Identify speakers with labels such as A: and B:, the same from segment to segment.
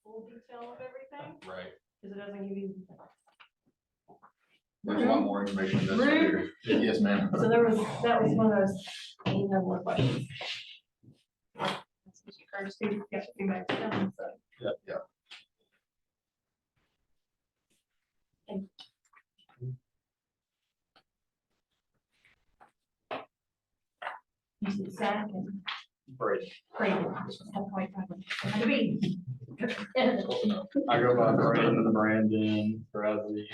A: full detail of everything,
B: Right.
A: because it doesn't give you.
B: There's a lot more information that's here. Yes, ma'am.
A: So that was one of those, I didn't have more questions. Mr. Curtis, you got to be back down, so.
B: Yeah.
A: You said Zach and
B: Brady.
A: Brandon. That's quite right. Had to be.
B: Close enough. I go by Brandon, Bradley.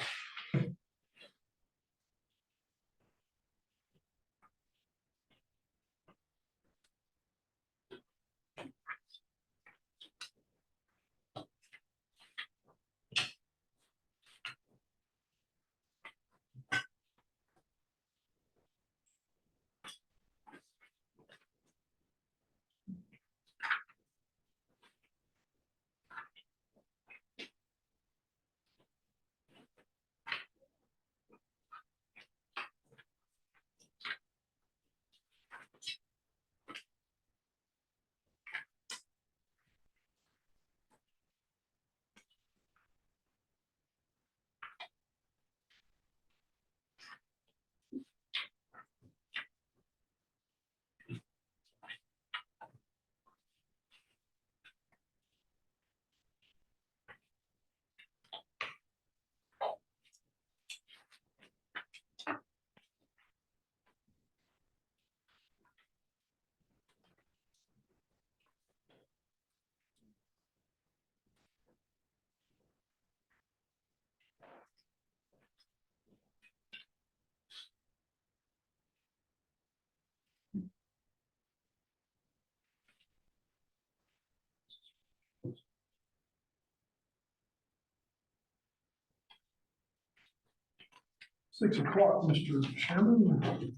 C: Six o'clock, Mr. Chairman.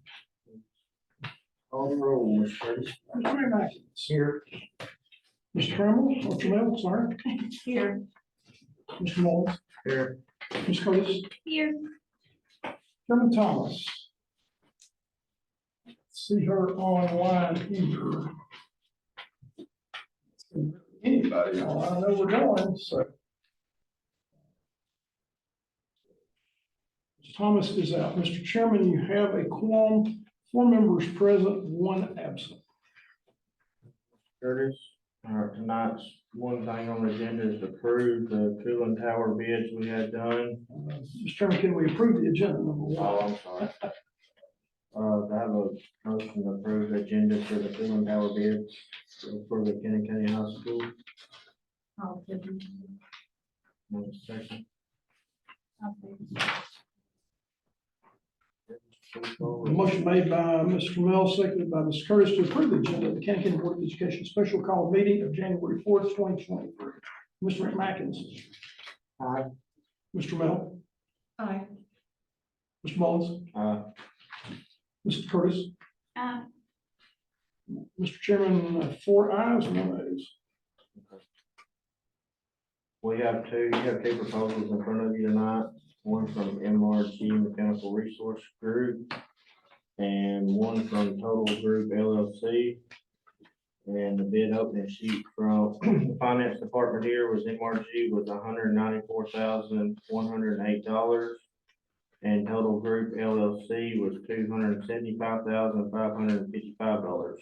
B: Call the roll, Mr. Curtis.
C: Mr. Ray Mackins. Here. Mr. Trammell, or Trammell, sorry.
A: Here.
C: Mr. Mullins.
B: Here.
C: Ms. Curtis.
A: Here.
C: Chairman Thomas. See her online here. Anybody, I know we're going, so. Mr. Thomas is out. Mr. Chairman, you have a quorum, 4 members present, 1 absent.
D: Curtis, tonight's one thing on the agenda is to approve the cooling tower bids we had done.
C: Mr. Chairman, can we approve the agenda number 1?
D: Oh, I'm sorry. To have a motion to approve the agenda for the cooling tower bids for the Kenny County High School.
A: I'll give you-
D: One second.
A: I'll say-
C: A motion made by Mr. Trammell, seconded by Ms. Curtis to approve the agenda of the County County Board of Education special call meeting of January 4th, 2023. Mr. McMackins.
D: Aye.
C: Mr. Trammell.
A: Aye.
C: Mr. Mullins. Mr. Curtis. Mr. Chairman, 4 ayes, 1 nays.
D: We have you have two proposals in front of you tonight, one from MRG Mechanical Resource Group and one from Total Group LLC. And the bid opening sheet from the finance department here was MRG was $194,108. And Total Group LLC was $275,555.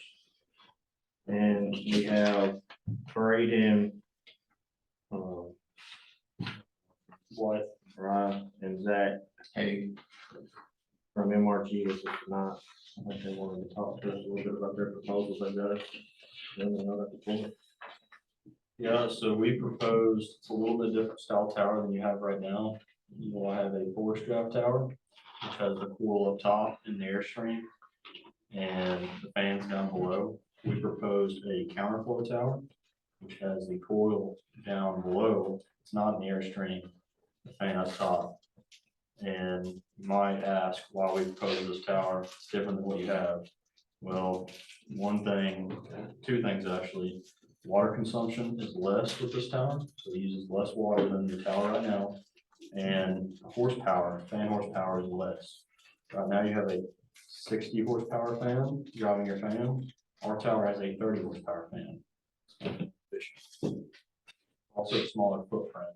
D: And we have Braden, White, Ryan, and Zach
B: Hey,
D: from MRG with us tonight. I think they wanted to talk to us a little bit about their proposals they got. Then they know that before.
E: Yeah, so we proposed a little bit different style tower than you have right now. You will have a forest drive tower, which has the coil up top and the airstream, and the fans down below. We proposed a counterflow tower, which has the coil down below. It's not an airstream, the fan up top. And you might ask why we proposed this tower. It's different than what you have. Well, two things actually. Water consumption is less with this tower, so it uses less water than your tower right now. And horsepower, fan horsepower is less. Right now you have a 60 horsepower fan driving your fan. Our tower has a 30 horsepower fan. also a smaller footprint.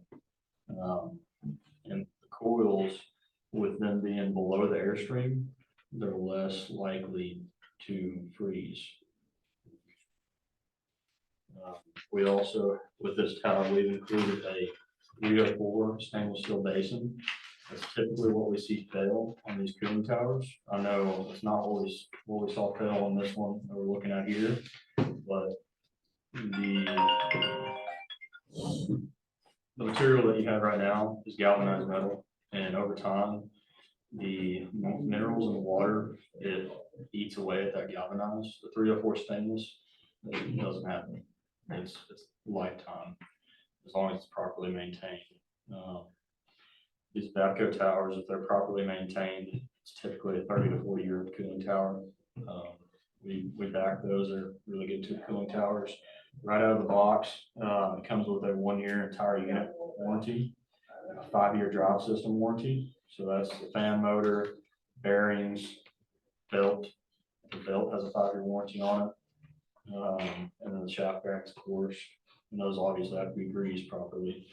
E: And the coils, with them being below the airstream, they're less likely to freeze. We also, with this tower, we've included a 304 stainless steel basin. That's typically what we see fail on these cooling towers. I know it's not always what we saw fail on this one that we're looking at here, but the material that you have right now is galvanized metal, and over time, the minerals in the water, it eats away at that galvanized. The 304 stainless, it doesn't happen. It's lifetime, as long as it's properly maintained. These Bapco towers, if they're properly maintained, it's typically a 30 to 40 year cooling tower. We back those, are really good cooling towers. Right out of the box, it comes with a 1 year entire unit warranty, a 5-year drive system warranty. So that's the fan motor, bearings, belt. The belt has a 5-year warranty on it. And then the shaft bearings, of course, and those obviously have to be greased properly.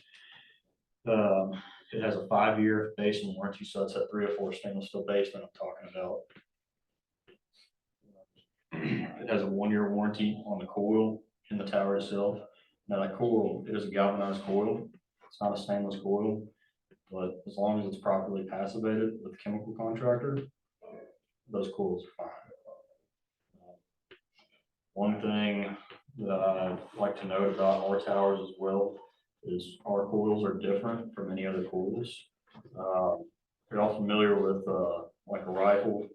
E: It has a 5-year basin warranty, so that's that 304 stainless steel base that I'm talking about. It has a 1-year warranty on the coil in the tower itself. Now that coil, it is a galvanized coil. It's not a stainless coil, but as long as it's properly passivated with the chemical contractor, those coils are fine. One thing that I'd like to note about our towers as well is our coils are different from any other coils. You're all familiar with like a rifle,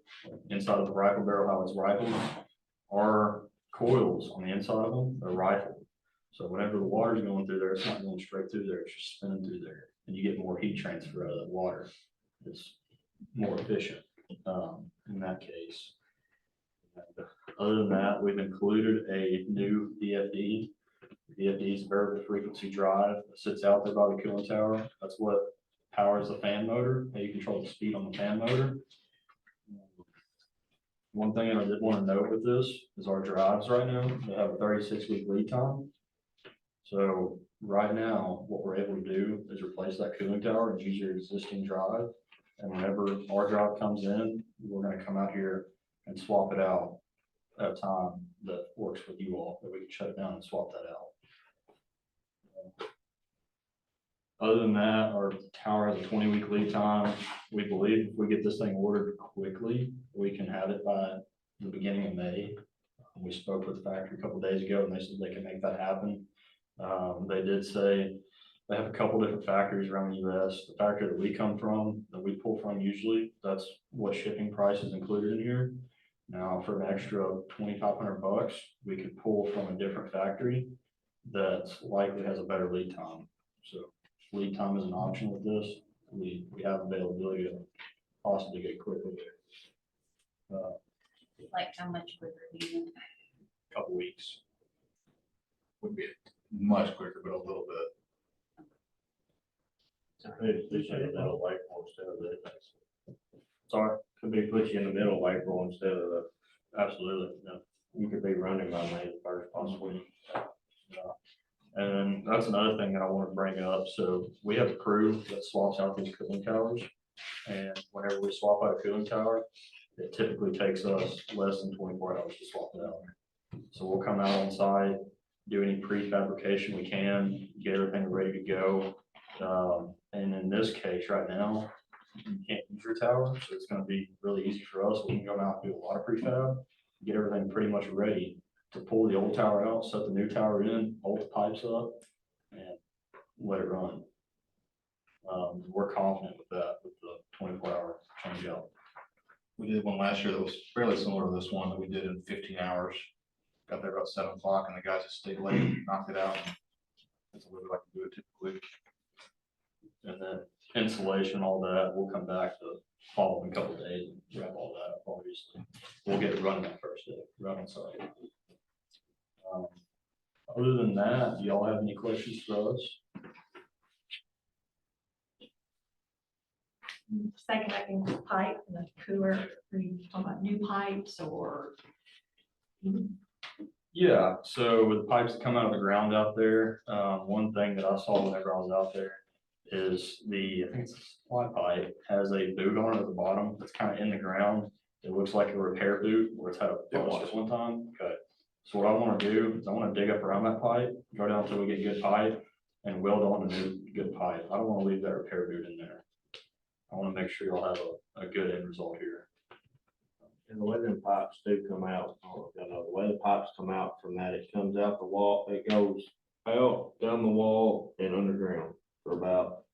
E: inside of the rifle barrel, how it's rifled. Our coils on the inside of them are rifled. So whenever the water's going through there, it's not going straight through there, it's just spinning through there. And you get more heat transfer out of that water. It's more efficient in that case. Other than that, we've included a new VFD. VFD is a variable frequency drive that sits out there by the cooling tower. That's what powers the fan motor. How you control the speed on the fan motor. One thing I did want to note with this is our drives right now, they have a 36-week lead time. So right now, what we're able to do is replace that cooling tower and use your existing drive. And whenever our drive comes in, we're going to come out here and swap it out at a time that works with you all, that we can shut it down and swap that out. Other than that, our tower has a 20-week lead time. We believe if we get this thing ordered quickly, we can have it by the beginning of May. We spoke with the factory a couple days ago and they said they can make that happen. They did say they have a couple different factories around the US. The factory that we come from, that we pull from usually, that's what shipping price is included in here. Now for an extra $2,500, we could pull from a different factory that likely has a better lead time. So lead time is an option with this. We have availability to possibly get quicker.
F: Like how much quicker do you think?
E: Couple weeks.
B: Would be much quicker, but a little bit.
D: Could put you in the middle of April instead of the.
E: Sorry,
D: Could be put you in the middle of April instead of the,
E: absolutely. No.
D: you could be running by May the 1st possibly.
E: And that's another thing that I want to bring up. So we have a crew that swaps out these cooling towers. And whenever we swap out a cooling tower, it typically takes us less than 24 hours to swap it out. So we'll come out on site, do any prefabrication we can, get everything ready to go. And in this case right now, you can't use your tower, so it's going to be really easy for us. We can go out and do a lot of prefab, get everything pretty much ready to pull the old tower out, set the new tower in, bolt the pipes up, and let it run. We're confident with that, with the 24-hour change out.
B: We did one last year that was fairly similar to this one that we did in 15 hours. Got there about 7 o'clock and the guys just stayed late, knocked it out. That's what we like to do it typically.
E: And then installation, all that, we'll come back the following couple of days and wrap all that up, obviously. We'll get it running that first day, right on site. Other than that, do y'all have any questions for us?
A: Second, I can pipe and the cooler, are you talking about new pipes or?
E: Yeah, so with pipes that come out of the ground out there, one thing that I saw whenever I was out there is I think it's a supply pipe, has a boot on it at the bottom that's kind of in the ground. It looks like a repair boot where it's had a post at one time. Okay. So what I want to do is I want to dig up around that pipe, go down until we get good pipe and weld on a new good pipe. I don't want to leave that repair boot in there. I want to make sure you'll have a good end result here.
D: And the way them pipes do come out, the way the pipes come out from that, it comes out the wall, it goes out, down the wall and underground for about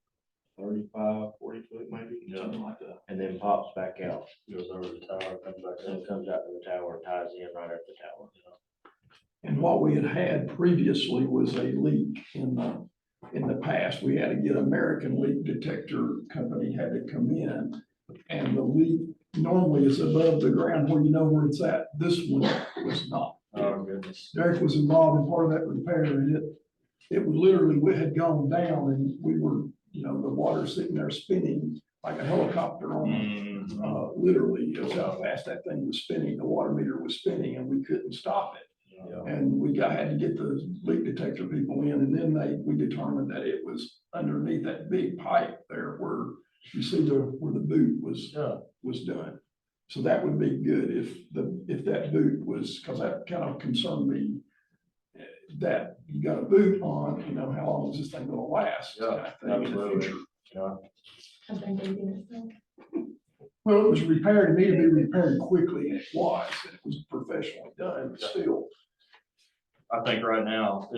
D: 35, 40 foot maybe,
E: Yeah.
D: something like that. And then pops back out,
E: Goes over the tower, comes back
D: and
E: in.
D: it comes out to the tower and ties in right at the tower.
C: And what we had previously was a leak in the past. We had to get American Leak Detector Company had to come in. And the leak normally is above the ground where you know where it's at. This one was not.
E: Oh, goodness.
C: Derek was involved in part of that repair and it was literally, we had gone down and we were, the water sitting there spinning like a helicopter on,
E: Mhm.
C: literally, it was how fast that thing was spinning. The water meter was spinning and we couldn't stop it.
E: Yeah.
C: And had to get the leak detector people in, and then we determined that it was underneath that big pipe there where you see where the boot
E: Yeah.
C: was done. So that would be good if that boot was, because that kind of concerned me. That you got a boot on, how long is this thing gonna last?
E: Yeah,
C: kind of thing in the
E: absolutely.
C: future.
E: Yeah.
A: Something dating itself.
C: Well, it was repaired, it needed to be repaired quickly, and it was, and it was professionally done, but still.
E: I think right now,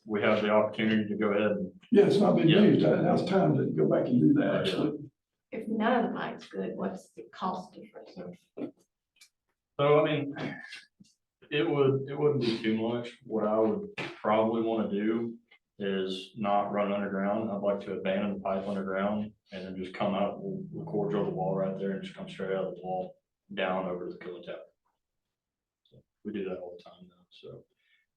E: we have the opportunity to go ahead and,
C: Yeah, it's not been
E: Yeah.
C: used, now it's time to go back and do that, actually.
A: If none of the pipes good, what's the cost difference?
E: so I mean, it wouldn't be too much. What I would probably want to do is not run underground. I'd like to abandon the pipe underground and then just come out, we'll core drill the wall right there and just come straight out of the wall down over to the cooling tower. So we do that all the time now, so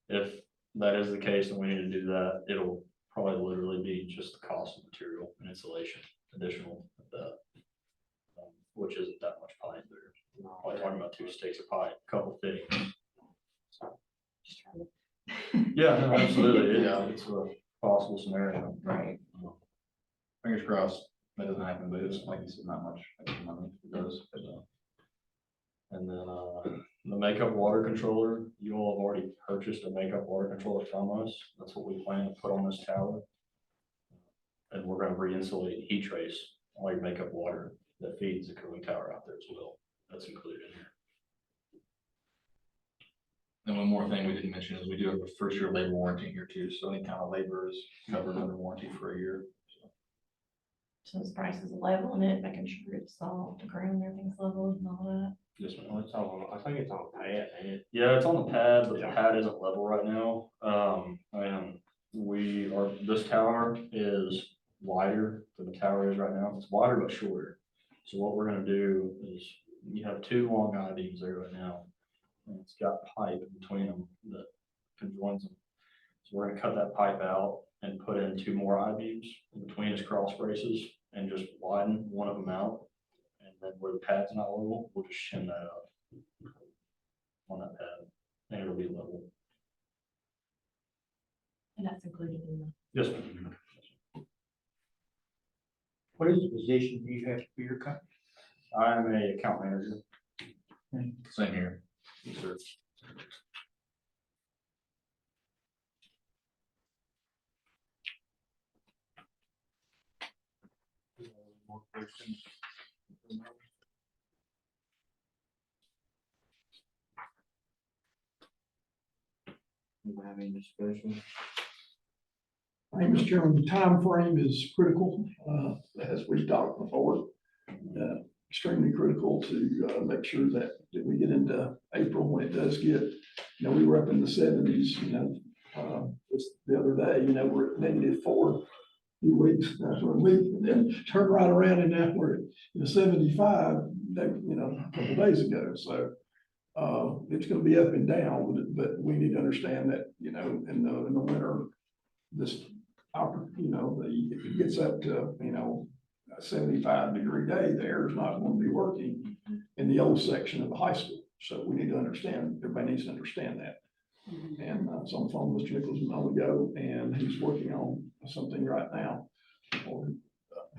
E: if that is the case and we need to do that, it'll probably literally be just the cost of material and insulation additional at that. Which isn't that much pipe there. Probably talking about 2 sticks of pipe, couple fittings.
A: Just trying to-
E: Yeah, no, absolutely. Yeah, it's a possible scenario.
A: Right.
B: Fingers crossed, that doesn't happen, but it's like you said, not much extra money, it does. So.
E: And then, the makeup water controller, you all have already purchased a makeup water controller from us. That's what we plan to put on this tower. And we're gonna re-insulate heat trace all your makeup water that feeds the cooling tower out there as well. That's included in here.
B: And one more thing we didn't mention is we do have a first year labor warranty here too, so any kind of labor is covered under warranty for a year.
A: So this price is level in it, making sure it's all the ground, everything's level and all that.
E: Yes, ma'am.
D: Well, it's on, I think it's on pad, ain't it?
E: Yeah, it's on the pad, but the
D: Yeah.
E: pad isn't level right now. And this tower is wider than the tower is right now. It's wider but shorter. So what we're gonna do is, you have 2 long I-beams there right now. And it's got pipe in between them that conjoins them. So we're gonna cut that pipe out and put in 2 more I-beams in between its cross braces and just widen one of them out. And then where the pad's not level, we'll just shim that up on that pad, and it'll be level.
A: And that's included in the.
E: Yes, ma'am.
G: What is the position you have for your company?
E: I'm a account manager.
B: Same here. Yes, sir.
D: More questions? You have any discussion?
C: I think, Mr. Chairman, the time frame is critical, as we've talked before. Extremely critical to make sure that we get into April when it does get, we were up in the 70s, just the other day, we're at -4 few weeks, for a week, and then turn right around and now we're at 75, a couple days ago, so. It's gonna be up and down, but we need to understand that, in the winter, this, if it gets up to, a 75-degree day, the air is not going to be working in the old section of the high school. So we need to understand, everybody needs to understand that. And I was on the phone with Mr. Nichols a moment ago, and he's working on something right now. Or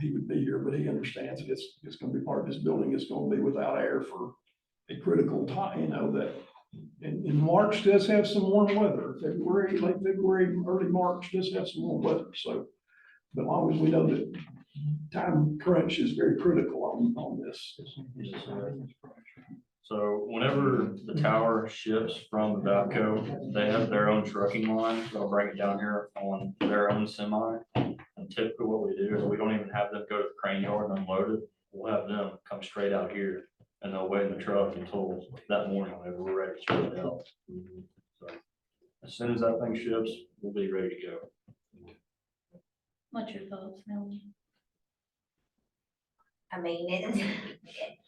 C: he would be here, but he understands that it's gonna be part of his building, it's gonna be without air for a critical time, you know, that in March does have some warm weather, February, late February, early March does have some warm weather, so. But as long as we know that time crunch is very critical on this.
E: So whenever the tower ships from Vapco, they have their own trucking line, they'll bring it down here on their own semi. And typically what we do is we don't even have them go to the crane yard and unload it, we'll have them come straight out here. And they'll wait in the truck until that morning whenever we're ready to ship it out. So as soon as that thing ships, we'll be ready to go.
F: What's your thoughts, Melanie?
H: I mean,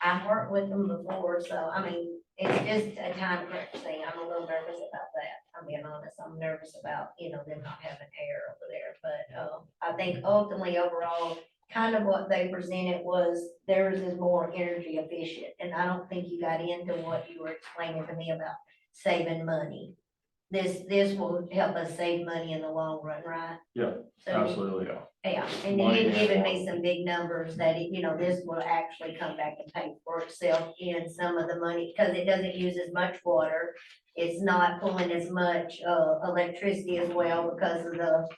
H: I've worked with them before, so I mean, it's just a time crunch thing. I'm a little nervous about that. I'm being honest. I'm nervous about, them not having air over there. But I think ultimately overall, kind of what they presented was theirs is more energy efficient. And I don't think you got into what you were explaining to me about saving money. This will help us save money in the long run, right?
E: Yeah,
H: So,
E: absolutely, yeah.
H: yeah, and then
E: Money
H: you've given
E: and
H: me some big numbers that, this will actually come back and pay for itself in some of the money, because it doesn't use as much water. It's not pulling as much, electricity as well because of the,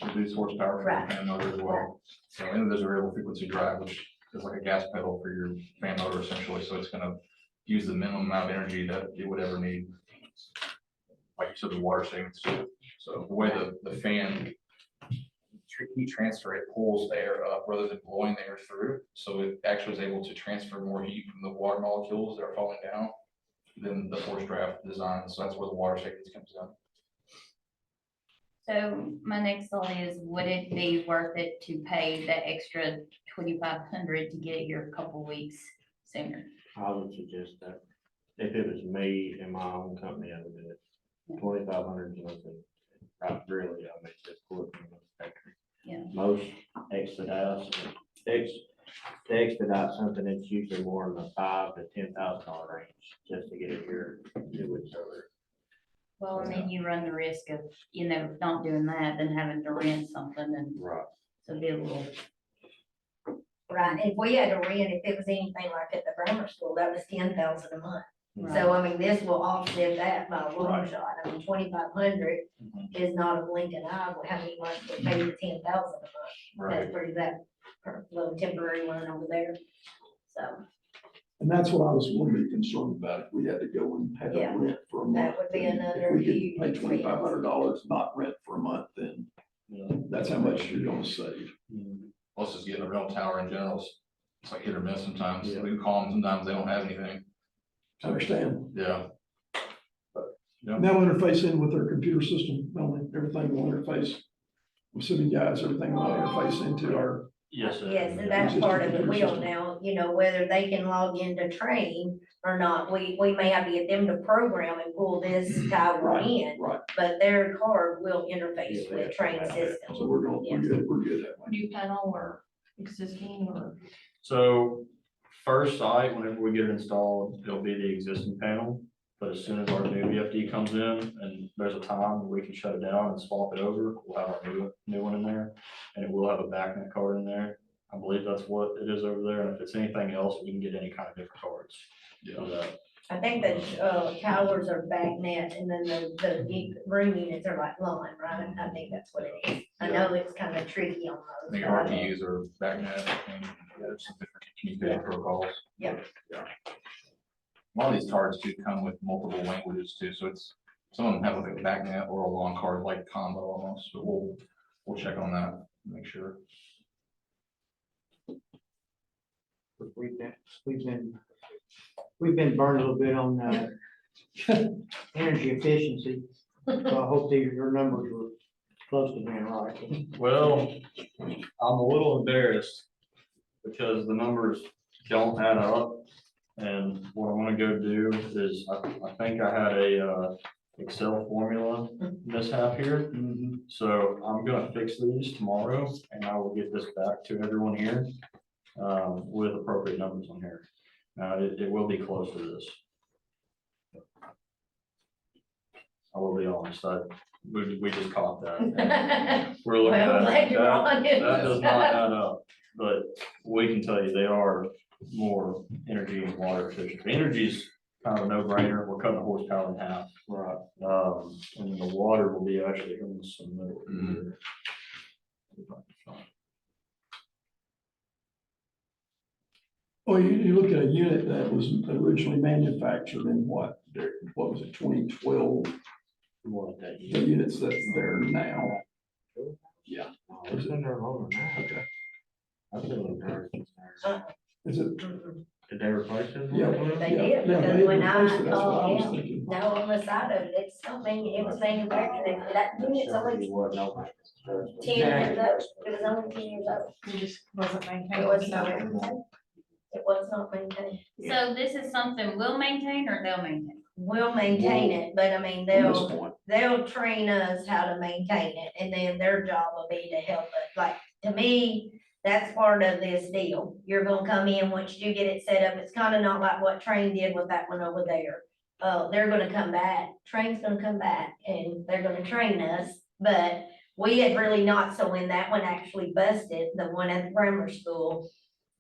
B: Reduce horsepower for
H: Right.
B: the fan motor as well. So, and there's a variable frequency drive, which is like a gas pedal for your fan motor essentially, so it's gonna use the minimum amount of energy that it would ever need. Like you said, the water savings too. So the way the fan heat transfer, it pulls the air up rather than blowing the air through. So it actually is able to transfer more heat from the water molecules that are falling down than the forced draft design. So that's where the water savings comes in.
F: So my next thought is, would it be worth it to pay the extra 2,500 to get it here a couple weeks sooner?
D: I would suggest that. If it was me and my own company, I would do it. 2,500 is nothing. Really, I mean, just pull it from the factory.
F: Yeah.
D: Most expedites, to expedite something, it's usually more in the $5,000 to $10,000 range, just to get it here 2 weeks earlier.
F: Well, and then you run the risk of, not doing that, then having to rent something, and
D: Right.
F: so it'd be a little.
H: right, if we had to rent, if it was anything like at the grammar school, that was 10,000 a month. So, I mean, this will offset that by a long
C: Right.
H: shot. I mean, 2,500 is not a blink of an eye, how many months would pay for 10,000 a month?
B: Right.
H: That little temporary one over there, so
C: And that's what I was a little bit concerned about, if we had to go and have
H: Yeah.
C: a rent for a month.
H: that would be
C: then
H: another
C: If we
H: huge
C: could pay
H: expense.
C: $2,500, not rent for a month, then
E: Yeah.
C: that's how much you're gonna save.
B: Plus just getting a rental tower in general, it's like hit or miss sometimes.
D: Yeah.
B: We can call them, sometimes they don't have anything.
C: I understand.
B: Yeah.
C: Now interface in with their computer system, everything will interface. I'm assuming guys, everything will interface into our,
E: Yes, sir.
H: Yes, and that's part of it, we don't now, whether they can log into train or not, we may have to get them to program and pull this tower
C: right,
H: in,
C: right.
H: but their card will interface
D: Yeah,
H: with
D: yeah.
H: train system.
C: So we're good that way.
A: New panel or existing or?
E: So first site, whenever we get it installed, it'll be the existing panel. But as soon as our new VFD comes in and there's a time where we can shut it down and swap it over, we'll have our new one in there. And it will have a backnet card in there. I believe that's what it is over there. And if it's anything else, we can get any kind of different cards.
B: Yeah.
E: for that.
H: I think that, towers are backnet and then the room units are like line, right? I think that's what it is. I know it's kind of tricky on
B: I
H: those.
B: think RTUs are BACnet and there's some different communicating protocols.
H: Yeah.
B: Yeah. A lot of these cards do come with multiple languages too, so it's, some of them have like a BACnet or a long card like combo almost, but we'll check on that, make sure.
G: We've been burned a little bit on, energy efficiency. So I hope that your numbers were close to being right.
E: Well, I'm a little embarrassed because the numbers don't add up. And what I'm gonna go do is, I think I had a Excel formula mishap here. So I'm gonna fix these tomorrow and I will get this back to everyone here with appropriate numbers on here. Now, it will be close to this. I will be honest, we just caught that. We're looking
H: Well,
E: at
H: glad
E: it.
H: you're on
E: That
H: it.
E: does not add up, but we can tell you they are more energy and water efficient. The energy's kind of a no-brainer. We're cutting the horsepower in half.
D: Right.
E: And then the water will be actually in some middle here.
C: Well, you look at a unit that was originally manufactured in what was it, 2012,
E: More like that.
C: the units that's there now. Yeah.
D: Oh, it's been there longer than that.
C: Okay.
D: I've been in there since there.
C: Is it?
D: Did they replace it?
C: Yeah.
H: They
C: yeah,
H: did,
C: yeah,
H: because
C: they
H: when I
C: replaced it, that's what I was
H: called him,
C: thinking.
H: no, on the side of it, it's something, it was manufactured, that unit's only
D: What, no.
H: 10 years old, it was only 10 years old.
A: It just wasn't
H: It
A: maintained.
H: was not maintained. It was not maintained.
F: So this is something we'll maintain or they'll maintain?
H: We'll maintain it, but I mean,
C: From this
H: they'll,
C: point.
H: they'll train us how to maintain it, and then their job will be to help us. Like, to me, that's part of this deal. You're gonna come in, once you get it set up, it's kind of not like what Train did with that one over there. They're gonna come back, Train's gonna come back, and they're gonna train us, but we had really not, so when that one actually busted, the one at the grammar school,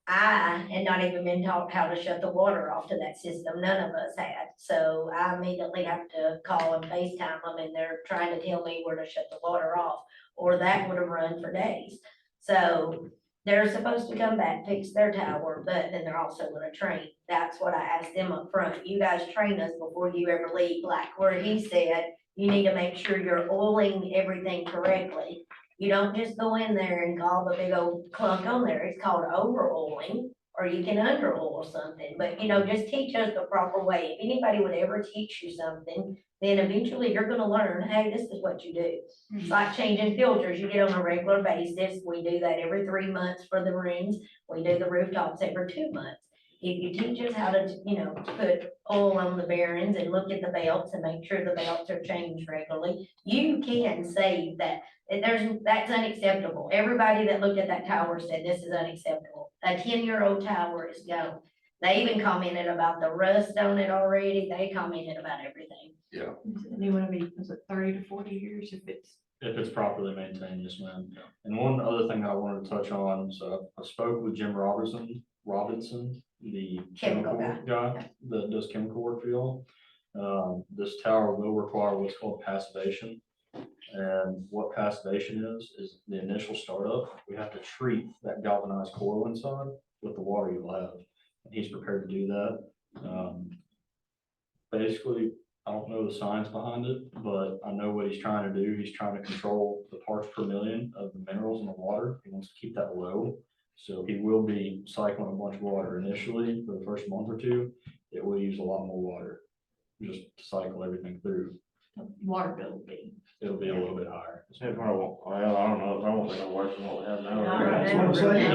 H: I had not even been taught how to shut the water off to that system. None of us had. So I immediately have to call and FaceTime them, and they're trying to tell me where to shut the water off, or that would have run for days. So they're supposed to come back, fix their tower, but then they're also gonna train. That's what I asked them up front. You guys train us before you ever leave, like where he said, you need to make sure you're oiling everything correctly. You don't just go in there and call the big old clunk on there. It's called over oiling, or you can under oil something, but just teach us the proper way. If anybody would ever teach you something, then eventually you're gonna learn, hey, this is what you do. It's like changing filters. You get on a regular basis. We do that every 3 months for the rooms. We do the rooftops every 2 months. If you teach us how to, put oil on the bearings and look at the belts and make sure the belts are changed regularly, you can save that. That's unacceptable. Everybody that looked at that tower said this is unacceptable. A 10-year-old tower is gone. They even commented about the rust on it already. They commented about everything.
A: And you wanna be, is it 30 to 40 years if it's?
E: If it's properly maintained, yes, ma'am. And one other thing I wanted to touch on, so I spoke with Jim Robinson, the
H: Chemical
E: chemical guy that does chemical work for y'all. This tower will require what's called passivation. And what passivation is the initial startup. We have to treat that galvanized coil inside with the water you'll have. And he's prepared to do that. Basically, I don't know the science behind it, but I know what he's trying to do. He's trying to control the parts per million of the minerals in the water. He wants to keep that low. So he will be cycling a bunch of water initially for the first month or two. It will use a lot more water just to cycle everything through.
A: Water bill will be.
E: It'll be a little bit higher.
D: Well, I don't know, I won't think it'll work than what we have now.
C: That's what I'm saying.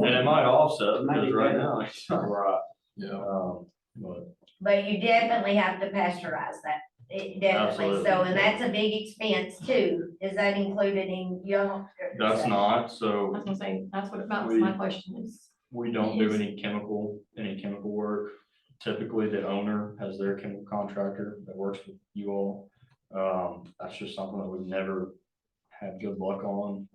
E: And it might offset because right now it's not right.
B: Yeah.
E: But
H: But you definitely have to pasteurize that. It definitely, so, and that's a big expense too. Is that included in your?
E: that's not,
A: I was
E: so
A: gonna say, that's what about
E: We-
A: my question is.
E: we don't do any chemical work. Typically, the owner has their chemical contractor that works with you all. That's just something that we've never had good luck on.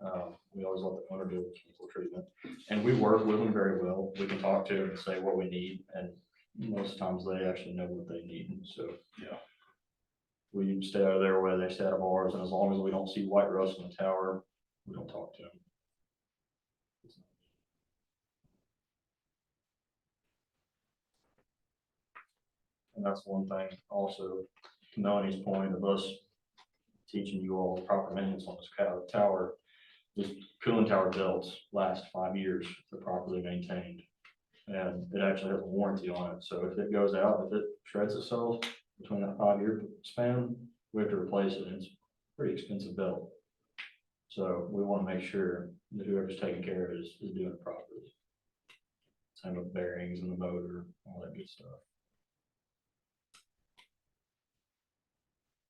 E: We always let the owner do the chemical treatment. And we work with them very well. We can talk to them and say what we need, and most times they actually know what they need, so.
B: Yeah.
E: We stay out of their way, they stay out of ours, and as long as we don't see white rust in the tower, we don't talk to them. And that's one thing also, to Melanie's point of us teaching you all the proper maintenance on this tower. This cooling tower belts last 5 years if they're properly maintained. And it actually has a warranty on it, so if it goes out, if it shreds itself between that 5-year span, we have to replace it, and it's a pretty expensive belt. So we wanna make sure that whoever's taking care of it is doing it properly. Same with bearings and the motor, all that good stuff.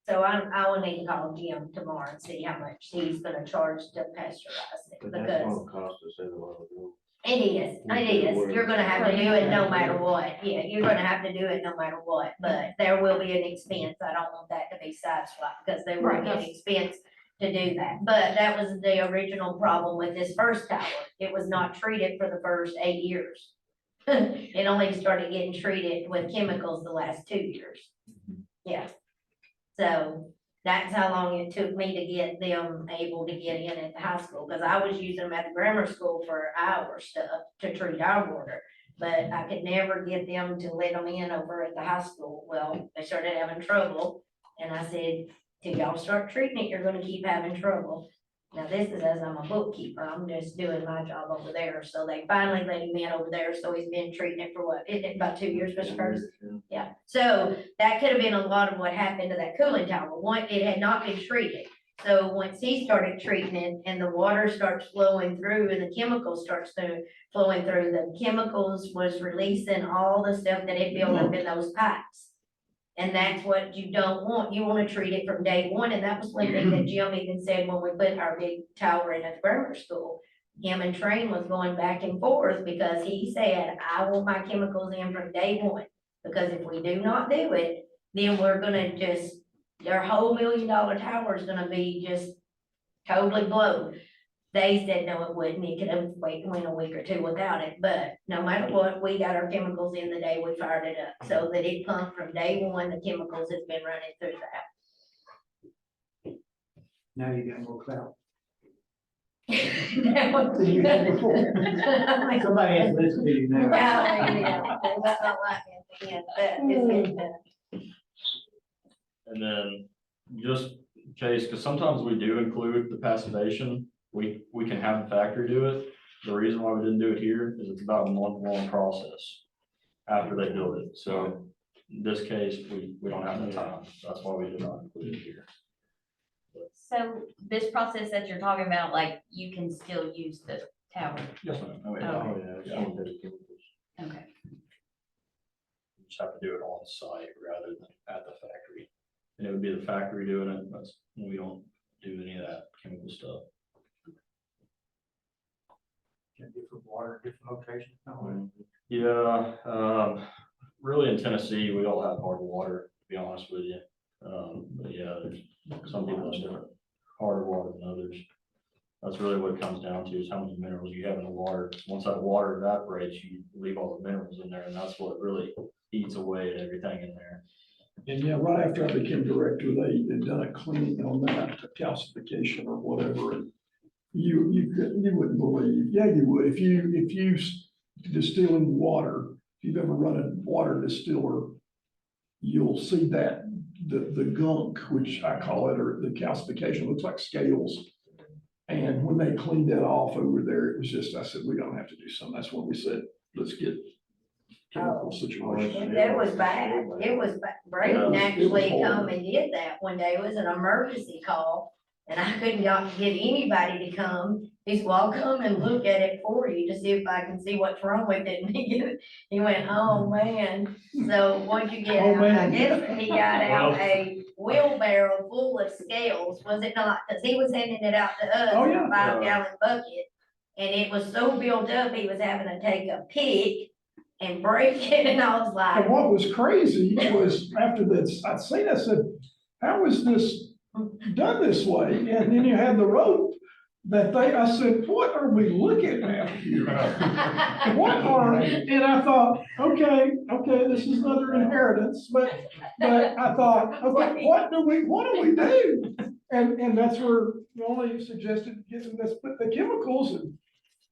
H: So I will need to call Jim tomorrow and see how much he's gonna charge to pasteurize it,
D: But that's
H: because
D: gonna cost us anyway.
H: It is, you're gonna have to do it no matter what, yeah, you're gonna have to do it no matter what, but there will be an expense, I don't want that to be sideswiped, because there will
A: Right,
H: be an
A: that's-
H: expense to do that, but that was the original problem with this first tower, it was not treated for the first 8 years. It only started getting treated with chemicals the last 2 years, yeah. So, that's how long it took me to get them able to get in at the high school, because I was using them at the grammar school for our stuff to treat our water. But I could never get them to let them in over at the high school. Well, they started having trouble. And I said, till y'all start treating it, you're gonna keep having trouble. Now, this is as I'm a bookkeeper, I'm just doing my job over there. So they finally let him in over there, so he's been treating it for what, isn't it about 2 years, Mr. Curtis? Yeah, so that could have been a lot of what happened to that cooling tower. One, it had not been treated. So once he started treating it and the water starts flowing through and the chemicals flowing through, the chemicals was releasing all the stuff that had built up in those pipes. And that's what you don't want. You want to treat it from day one. And that was one thing that Jim even said when we put our big tower in at the grammar school. Him and Train was going back and forth because he said, I want my chemicals in from day one. Because if we do not do it, then we're gonna just, their whole $1 million tower is gonna be just totally blown. They said, no, it wouldn't. It could have went a week or two without it, but no matter what, we got our chemicals in the day we fired it up. So that it pumped from day one, the chemicals has been running through that.
G: Now you got more clout.
H: Now-
G: Than you had before. Somebody has to listen to you now.
H: Yeah, they might not like it, yeah, but it's been,
E: And then just in case, because sometimes we do include the passivation, we can have the factory do it. The reason why we didn't do it here is it's about a month-long process after they build it. So in this case, we don't have the time. That's why we did not include it here.
F: So this process that you're talking about, like, you can still use the tower,
B: Yes, ma'am. Oh, yeah.
F: Oh.
D: Oh, yeah, it's gonna be chemicals.
F: okay.
E: You just have to do it on site rather than at the factory. And it would be the factory doing it. That's, we don't do any of that chemical stuff.
G: Different water, different locations. No,
E: Yeah, really in Tennessee, we all have hard water, to be honest with you. But yeah, there's some people have different harder water than others. That's really what it comes down to, is how many minerals you have in the water. Once that water evaporates, you leave all the minerals in there, and that's what really eats away at everything in there.
C: And yeah, right after I became director, they had done a cleaning on that, a calcification or whatever, and you wouldn't believe, yeah, you would, if you distilling water, if you've ever run a water distiller, you'll see that, the gunk, which I call it, or the calcification, looks like scales. And when they cleaned that off over there, it was just, I said, we're gonna have to do something. That's when we said, let's get chemical situation.
H: it was bad, it was bad. Braden actually come and did that one day, it was an emergency call. And I couldn't get anybody to come. He said, well, I'll come and look at it for you to see if I can see what's wrong with it. And he went, oh, man. So what'd you get
C: Oh,
H: out? I
C: man.
H: guess he got out a wheelbarrow full of scales, was it not? Because he was handing it out to us
C: Oh,
H: in
C: yeah.
H: a 5-gallon bucket. And it was so built up, he was having to take a pick and break it. And I was like,
C: And what was crazy was after this, I'd seen, I said, how is this done this way? And then you had the rope that I said, what are we looking at here? What are, and I thought, okay, this is another inheritance, but I thought, okay, what do we do? And that's where Molly suggested getting this, put the chemicals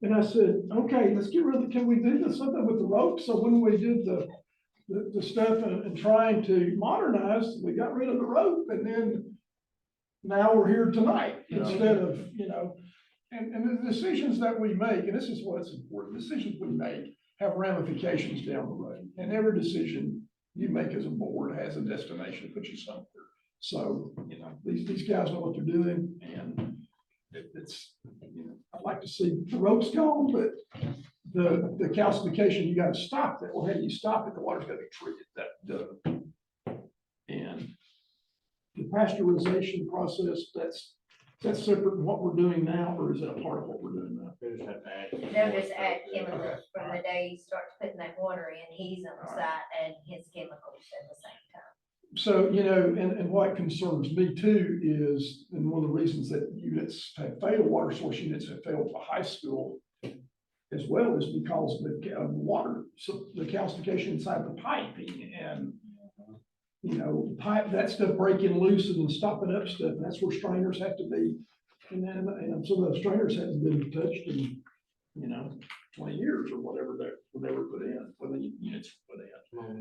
C: and I said, okay, let's get rid of, can we do something with the rope? So when we did the stuff and trying to modernize, we got rid of the rope, and then now we're here tonight instead of, and the decisions that we make, and this is what's important, decisions we make have ramifications down the road. And every decision you make as a board has a destination to put you somewhere. So, these guys know what they're doing, and it's, I'd like to see the ropes gone, but the calcification, you gotta stop that. Well, how do you stop it? The water's gotta be treated. And the pasteurization process, that's That's separate from what we're doing now, or is it a part of what we're doing now?
D: They just have to add.
H: They'll just add
D: Okay.
H: chemicals from the day he starts putting that water in, he's on the site and his chemicals at the same time.
C: So, you know, and what concerns me too is, and one of the reasons that units have failed, water source units have failed for high school as well is because of the water, so the calcification inside the piping and, you know, pipe, that stuff breaking loose and then stopping up stuff, and that's where strainers have to be. And then, and some of those strainers haven't been touched in, you know, 20 years or whatever when they were put in, when the units were put in.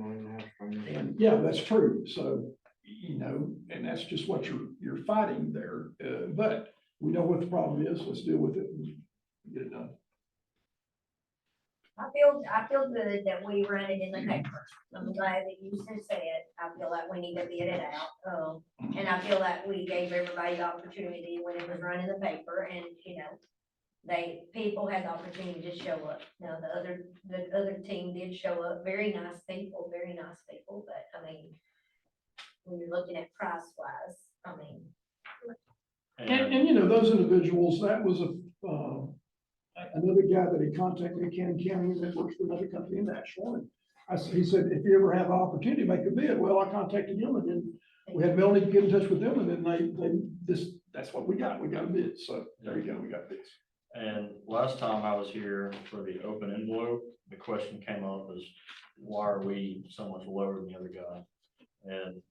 C: And yeah, that's true. So, you know, and that's just what you're fighting there. But we know what the problem is. Let's deal with it and get it done.
H: I feel good that we run it in the paper. I'm glad that you said it. I feel like we need to get it out. And I feel like we gave everybody the opportunity when it was run in the paper and, you know, people had the opportunity to show up. Now, the other team did show up, very nice people, but I mean, when you're looking at price wise, I mean,
C: And you know, those individuals, that was another guy that he contacted in Cannon County that works for another company in Nashville. And he said, if you ever have an opportunity, make a bid. Well, I contacted him and then we had Melanie get in touch with them and then that's what we got. We got a bid. So there you go. We got bids.
E: And last time I was here for the open envelope, the question came up is, why are we so much lower than the other guy? And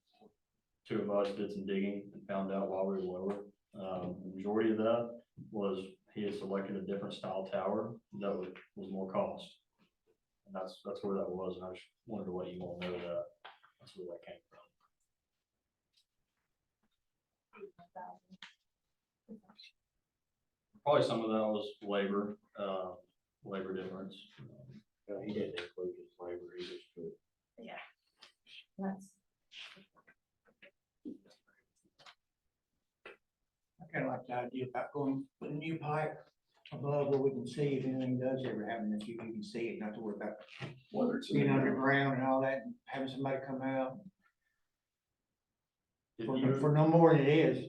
E: two of us did some digging and found out why we were lower. The majority of that was he had selected a different style tower that was more cost. And that's where that was. And I just wanted to let you all know that that's where that came from. Probably some of that was labor difference.
D: He didn't include his labor, he just put.
H: that's.
G: I kind of like the idea about going with a new pipe above where we can see if anything does ever happen, if you can see it, not to worry about
C: Whether it's
G: being underground and all that, and having somebody come out
E: If
G: for
E: you,
G: no more than it is.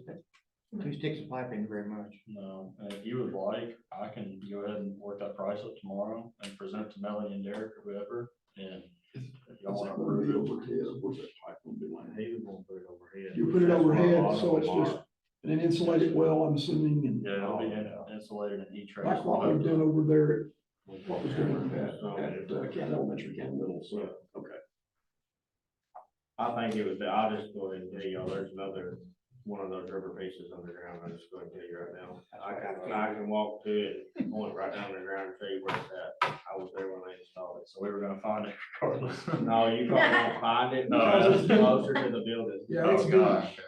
G: 2 sticks of pipe ain't very much.
E: no, and if you would like, I can go ahead and work that price up tomorrow and present it to Melanie and Derek or whoever. And if y'all
C: Is
E: want
C: that
E: to
C: gonna
E: approve
C: be
E: it,
C: overhead? Where's that pipe gonna be lying?
D: He was gonna put it overhead.
C: You put it
D: That's where a
C: overhead,
D: lot
C: so
D: of
C: it's
D: them
C: just,
D: are.
C: and then insulated well, I'm assuming, and
E: yeah, it'll be insulated and heat trace.
C: like what we've done over there, what was done at Canton Elementary, Canton Middle, so, okay.
D: I think it was, I'll just go ahead and tell y'all, there's another, one of those river pieces underground, I'll just go ahead and tell you right now. I can walk to it, point right down the ground and tell you where it's at. I was there when they installed it.
E: So we were gonna find it regardless.
D: No, you probably won't find it,
E: No,
D: because it's
C: that's-
D: closer to the building.
C: Yeah, it's
E: Oh,
C: good.
E: gosh.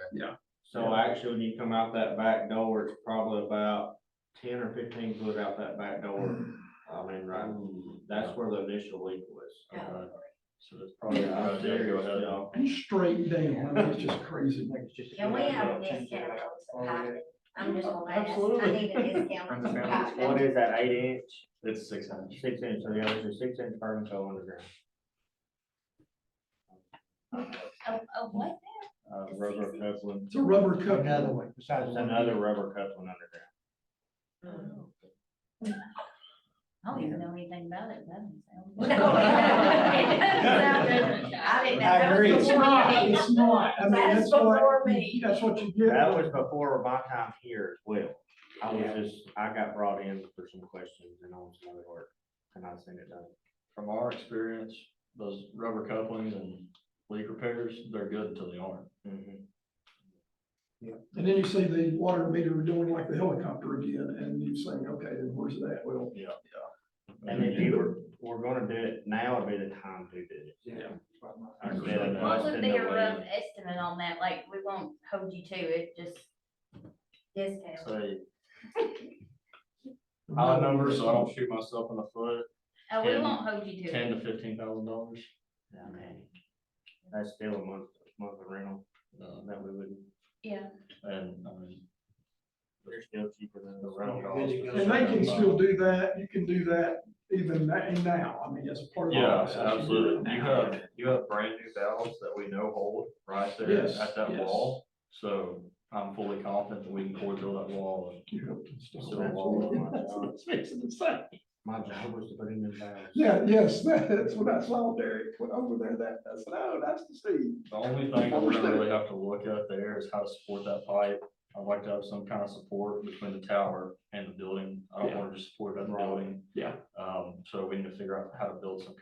D: So actually, when you come out that back door, it's probably about 10 or 15 foot out that back door. I mean, right, that's where the initial leak was.
E: Okay. So it's probably a good idea to go ahead and.
C: And straight down, I mean, it's just crazy.
H: Can we have a discount on some pipe? I'm just gonna ask, I
C: Absolutely.
H: need a discount on some pipe.
D: What is that, 8 inch?
E: It's 6 inch.
D: 6 inch, so yeah, there's a 6 inch carbon coat underground.
F: Oh, what
D: Rubber coupling,
C: It's a rubber cup.
G: Another one, besides
D: there's
G: one.
D: another rubber coupling underground.
F: now? I don't even know anything about it. That doesn't sound.
H: No, it doesn't sound good. I didn't know.
G: I
H: that was
G: agree.
C: It's
H: before
C: not,
H: me.
C: it's not. I mean,
H: That's
C: that's what,
H: before me.
C: that's what you get.
D: That was before my time here as well. I got brought in for some questions and on some other work, and I've seen it done.
E: From our experience, those rubber couplings and leak repairs, they're good until they aren't.
C: And then you see the water meter doing like the helicopter again, and you saying, okay, then where's that? Well,
D: And if you were gonna do it, now would be the time to do it.
C: yeah.
D: Instead of
F: What would be a
D: waiting.
F: rough estimate on that? Like, we won't hold you to it, just.
H: Discount.
E: Say high numbers, so I don't shoot myself in the foot,
F: Oh, we
E: 10
F: won't hold you to it.
E: $10,000 to $15,000.
F: Okay.
D: That's still a month of rental, that we would,
F: Yeah.
E: And I mean,
D: they're still cheaper than the rental
E: Good to
D: cost.
C: And they can still do that, you can do that even now, I mean, as a part of.
E: yeah,
C: the process,
E: absolutely.
C: can
E: You
C: do it now.
E: have brand new valves that we know hold right there
C: Yes,
E: at that
C: yes.
E: wall. So I'm fully confident that we can core fill that wall. And
C: You helped install
E: So
C: that.
E: all
D: of my
C: That's what it's fixing to say.
D: My job was to put him in balance.
C: Yeah, yes, that's what I saw Derek went over there, I said, oh, that's the Steve.
E: the only thing that we're gonna really have to look at there is how to support that pipe. I'd like to have some kind of support between the tower and the building. I don't wanna just support it at the
D: Right.
E: building.
C: Yeah.
E: So we need to figure out how to build some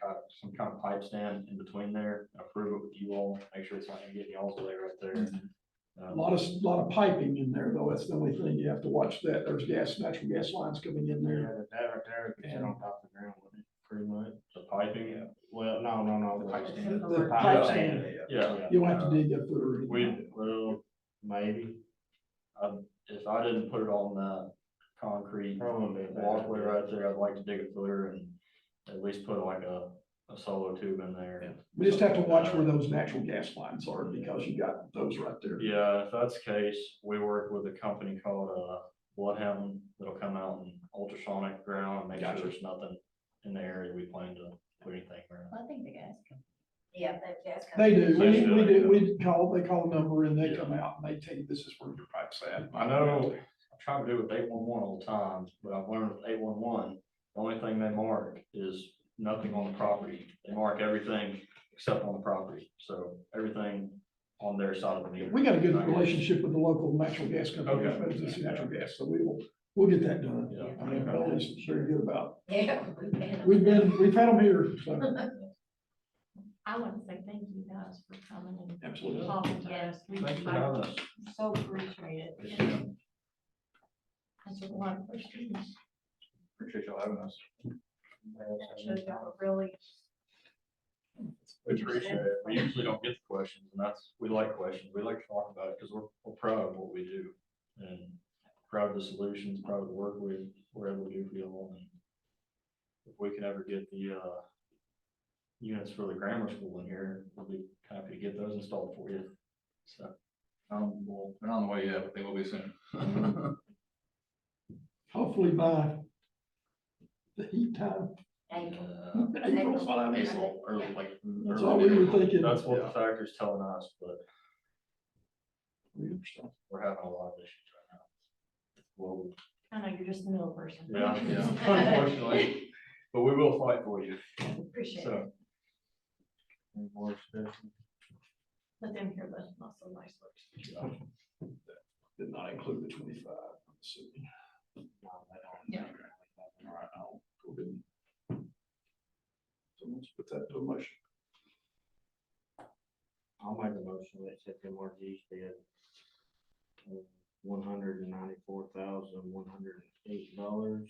E: kind of pipe stand in between there, approve it with you all, make sure it's not gonna get y'all's way right there.
C: A lot of piping in there, though, that's the only thing, you have to watch that, there's natural gas lines coming in
D: Yeah,
C: there.
D: that right there, could sit on top of the ground, wouldn't it? Pretty much.
E: The piping,
D: Well, no.
B: The pipe stand.
C: The
D: pipe
C: pipe
D: stand.
C: stand,
E: yeah.
C: you don't have to dig a foot or
E: We,
C: anything.
E: well,
D: Maybe.
E: if I didn't put it on that concrete
D: Probably.
E: walkway right there, I'd like to dig a footer and at least put like a solo tube in there.
C: We just have to watch where those natural gas lines are, because you got those right there.
E: Yeah, if that's the case, we work with a company called, Bloodhound, that'll come out and ultrasonic ground and make sure
C: Gotcha.
E: there's nothing in the area we plan to put anything around.
F: I think the guys can.
H: Yeah, that gas.
C: They do,
E: They do.
C: they call a number and they
E: Yeah.
C: come out and they tell you this is where your pipe's at.
E: I know, I try to do it with 811 all the time, but I've learned with 811, the only thing they mark is nothing on the property. They mark everything except on the property, so everything on their side of the meter.
C: We got a good relationship with the local natural gas company,
E: Okay.
C: Emergency Natural Gas, so we'll get that done.
E: Yeah.
C: I mean, Billy's very good about,
H: Yeah.
C: we've had them here, so,
A: I want to say thank you guys for coming and
C: absolutely.
A: talking to us. We
E: Thanks for having us.
A: so appreciate it. And answered a lot of questions.
B: Appreciate y'all having us.
A: That shows y'all are really,
E: We appreciate it. We usually don't get the questions, and we like questions. We like to talk about it because we're proud of what we do. And proud of the solutions, proud of the work we're able to do for y'all. And if we can ever get the, units for the grammar school in here, we'll be happy to get those installed for you. So,
B: Well, they're not on the way yet, but they will be soon.
C: Hopefully by the heat time.
H: April.
C: April's fine.
E: April, early, like.
C: That's
E: early
C: all we were
E: April.
C: thinking.
E: That's what
C: Yeah.
E: the factor's telling us, but
C: We understand.
E: we're having a lot of issues right now. Well,
A: I know you're just the middle person.
E: yeah, unfortunately, but we will fight for you,
A: Appreciate it.
E: so.
D: Any more discussion?
A: Let them hear the not so nice words.
C: Did not include the 25, I'm assuming.
A: Yeah.
C: All right, I'll go ahead. So let's put that to a motion.
D: I'll make a motion to accept MRG's bid. $194,108,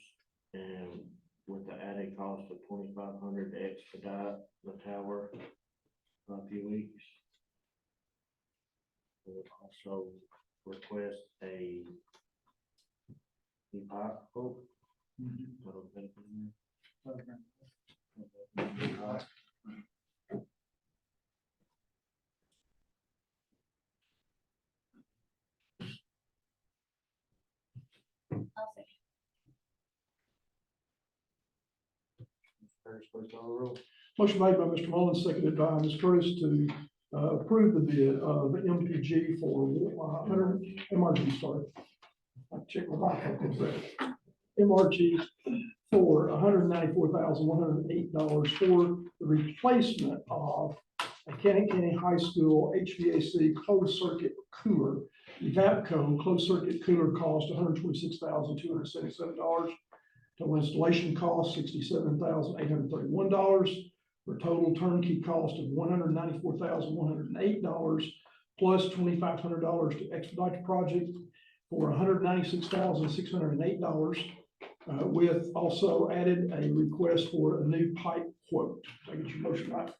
D: and with the added cost of $2,500 to expedite the tower a few weeks. We'll also request a new pipe quote. That'll be in there.
F: I'll say.
D: Curtis, please call the roll.
C: Motion made by Mr. Mullins, seconded by Ms. Curtis to approve the bid of MPG for 100, MRG, sorry. I checked my Bible. MRG for $194,108 for the replacement of a Cannon High School HVAC closed circuit cooler. Evapco closed circuit cooler cost $126,277. Total installation cost $67,831 for a total turnkey cost of $194,108 plus $2,500 to expedite the project for $196,608 with also added a request for a new pipe quote. Did I get your motion right?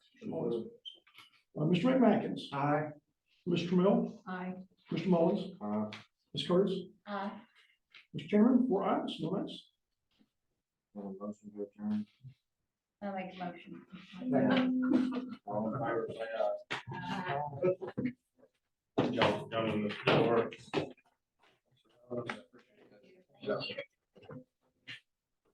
C: Mr. McMackins.
G: Aye.
C: Mr. Trammell,
A: Aye.
C: Mr. Mullins, Ms. Curtis,
F: Aye.
C: Mr. Chairman, 4 ayes, no nays.
D: Motion to adjourn.
F: I'll make a motion.
D: All in favor, say aye.